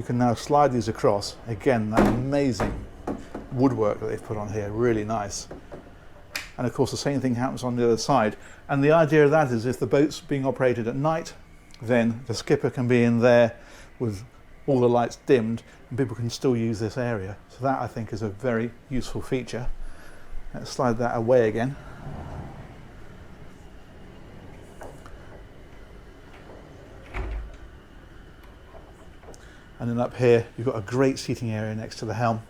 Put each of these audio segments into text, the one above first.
You can now slide these across. Again, that amazing woodwork that they've put on here, really nice. And of course the same thing happens on the other side. And the idea of that is if the boat's being operated at night, then the skipper can be in there with all the lights dimmed and people can still use this area. So that I think is a very useful feature. Let's slide that away again. And then up here, you've got a great seating area next to the helm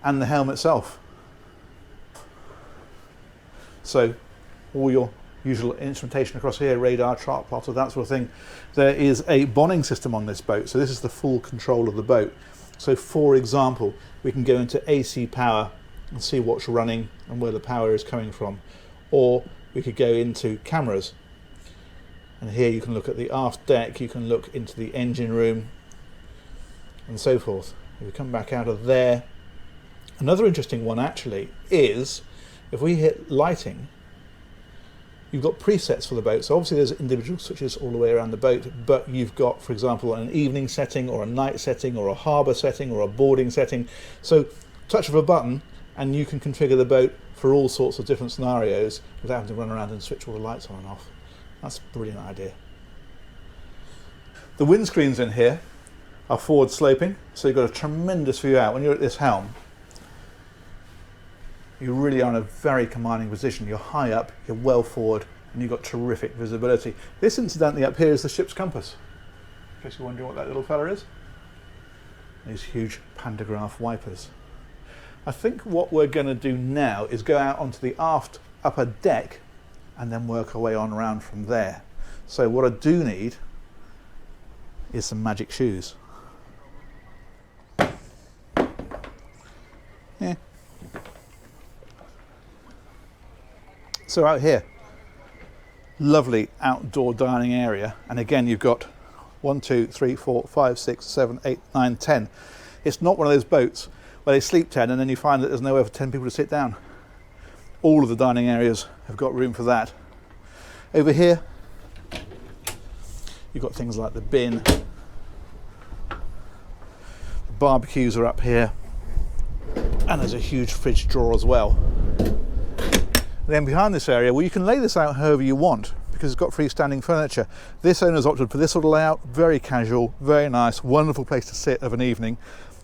and the helm itself. So all your usual instrumentation across here, radar, chart plotter, that sort of thing. There is a bonning system on this boat. So this is the full control of the boat. So for example, we can go into AC power and see what's running and where the power is coming from. Or we could go into cameras. And here you can look at the aft deck, you can look into the engine room, and so forth. If we come back out of there, another interesting one actually is if we hit lighting, you've got presets for the boat. So obviously there's individual switches all the way around the boat, but you've got, for example, an evening setting or a night setting or a harbour setting or a boarding setting. So touch of a button and you can configure the boat for all sorts of different scenarios without having to run around and switch all the lights on and off. That's a brilliant idea. The windscreens in here are forward sloping, so you've got a tremendous view out. When you're at this helm, you really are in a very commanding position. You're high up, you're well forward, and you've got terrific visibility. This incidentally up here is the ship's compass. In case you're wondering what that little fella is. These huge pantograph wipers. I think what we're going to do now is go out onto the aft upper deck and then work our way on around from there. So what I do need is some magic shoes. Yeah. So out here, lovely outdoor dining area, and again you've got 1, 2, 3, 4, 5, 6, 7, 8, 9, 10. It's not one of those boats where they sleep 10 and then you find that there's nowhere for 10 people to sit down. All of the dining areas have got room for that. Over here, you've got things like the bin. The barbecues are up here, and there's a huge fridge drawer as well. Then behind this area, well, you can lay this out however you want because it's got freestanding furniture. This owner's opted for this sort of layout, very casual, very nice, wonderful place to sit of an evening,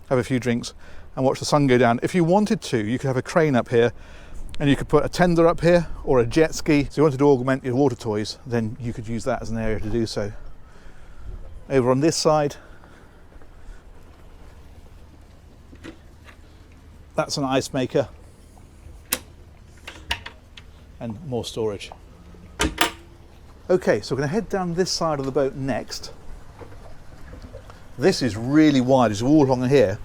have a few drinks and watch the sun go down. If you wanted to, you could have a crane up here and you could put a tender up here or a jet ski. So if you wanted to augment your water toys, then you could use that as an area to do so. Over on this side, that's an ice maker. And more storage. Okay, so we're going to head down this side of the boat next. This is really wide. As you walk along here,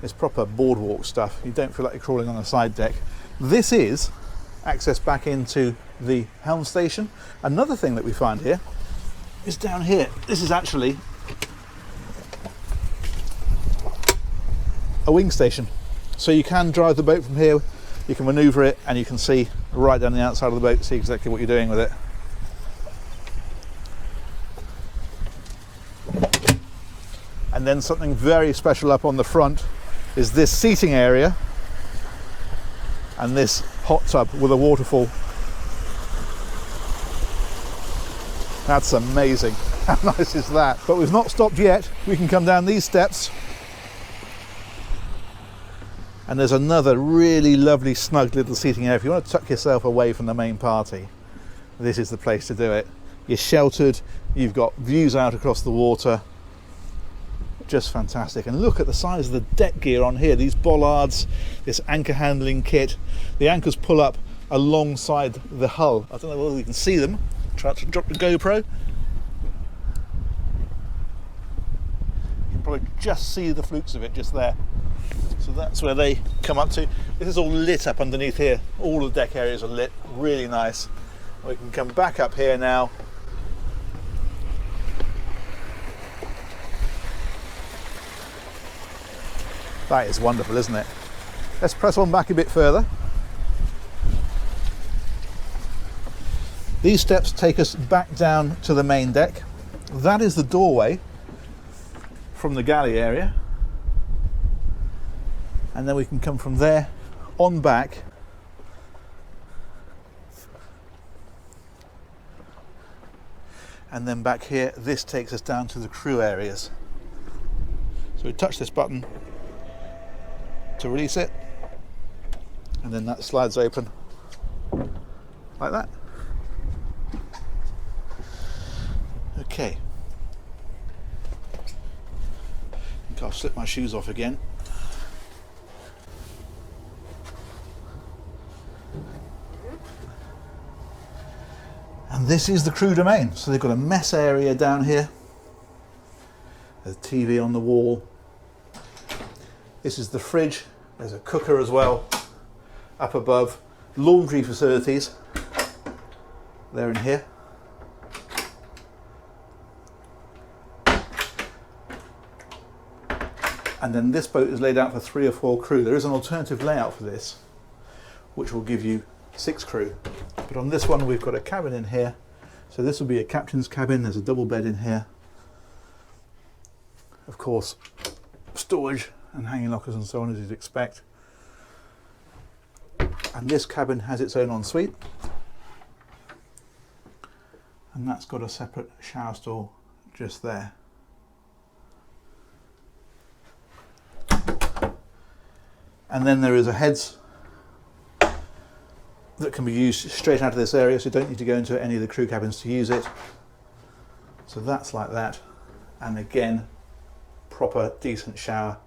it's proper boardwalk stuff. You don't feel like you're crawling on a side deck. This is access back into the helm station. Another thing that we find here is down here. This is actually a wing station. So you can drive the boat from here, you can manoeuvre it, and you can see right down the outside of the boat, see exactly what you're doing with it. And then something very special up on the front is this seating area and this hot tub with a waterfall. That's amazing. How nice is that? But we've not stopped yet. We can come down these steps and there's another really lovely snug little seating area. If you want to tuck yourself away from the main party, this is the place to do it. You're sheltered, you've got views out across the water. Just fantastic. And look at the size of the deck gear on here, these bollards, this anchor handling kit. The anchors pull up alongside the hull. I don't know whether you can see them. Try to drop the GoPro. You can probably just see the flukes of it just there. So that's where they come up to. This is all lit up underneath here. All the deck areas are lit, really nice. We can come back up here now. That is wonderful, isn't it? Let's press on back a bit further. These steps take us back down to the main deck. That is the doorway from the galley area, and then we can come from there on back and then back here. This takes us down to the crew areas. So we touch this button to release it, and then that slides open like that. Okay, I think I'll slip my shoes off again. And this is the crew domain. So they've got a mess area down here. There's a TV on the wall. This is the fridge. There's a cooker as well up above. Laundry facilities. They're in here. And then this boat is laid out for 3 or 4 crew. There is an alternative layout for this, which will give you 6 crew. But on this one, we've got a cabin in here. So this will be a captain's cabin. There's a double bed in here. Of course, storage and hanging lockers and so on, as you'd expect. And this cabin has its own ensuite. And that's got a separate shower stall just there. And then there is a heads that can be used straight out of this area, so you don't need to go into any of the crew cabins to use it. So that's like that. And again, proper decent shower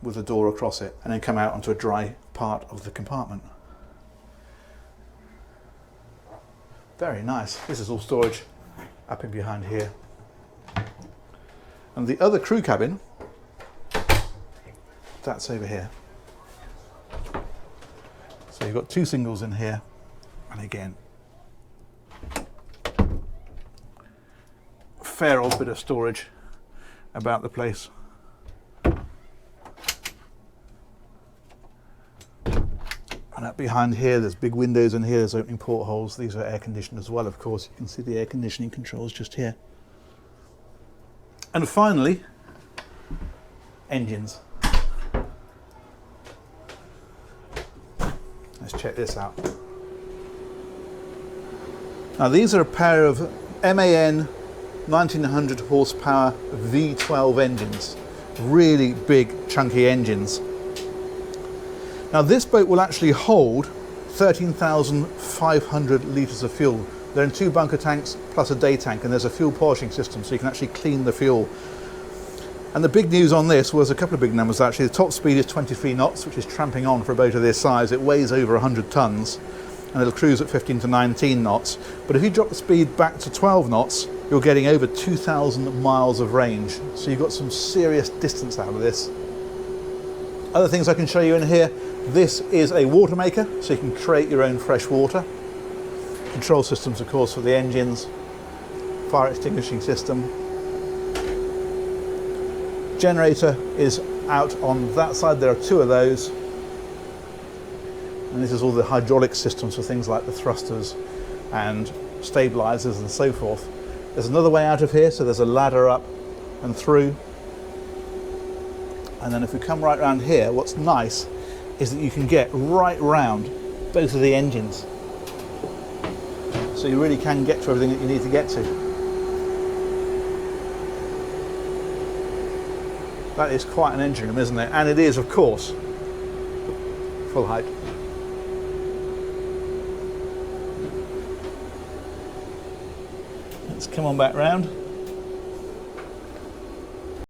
with a door across it, and then come out onto a dry part of the compartment. Very nice. This is all storage up in behind here. And the other crew cabin, that's over here. So you've got 2 singles in here, and again, fair old bit of storage about the place. And up behind here, there's big windows in here, there's opening portholes. These are air conditioned as well, of course. You can see the air conditioning controls just here. And finally, engines. Let's check this out. Now these are a pair of MAN 1900 horsepower V12 engines. Really big, chunky engines. Now this boat will actually hold 13,500 litres of fuel. They're in 2 bunker tanks plus a day tank, and there's a fuel polishing system so you can actually clean the fuel. And the big news on this was a couple of big numbers actually. The top speed is 23 knots, which is tramping on for a boat of this size. It weighs over 100 tonnes, and it'll cruise at 15 to 19 knots. But if you drop the speed back to 12 knots, you're getting over 2,000 miles of range. So you've got some serious distance out of this. Other things I can show you in here. This is a water maker, so you can create your own fresh water. Control systems, of course, for the engines. Fire extinguishing system. Generator is out on that side. There are 2 of those, and this is all the hydraulic systems for things like the thrusters and stabilizers and so forth. There's another way out of here, so there's a ladder up and through. And then if we come right around here, what's nice is that you can get right round both of the engines, so you really can get to everything that you need to get to. That is quite an engine room, isn't it? And it is, of course, full height. Let's come on back round.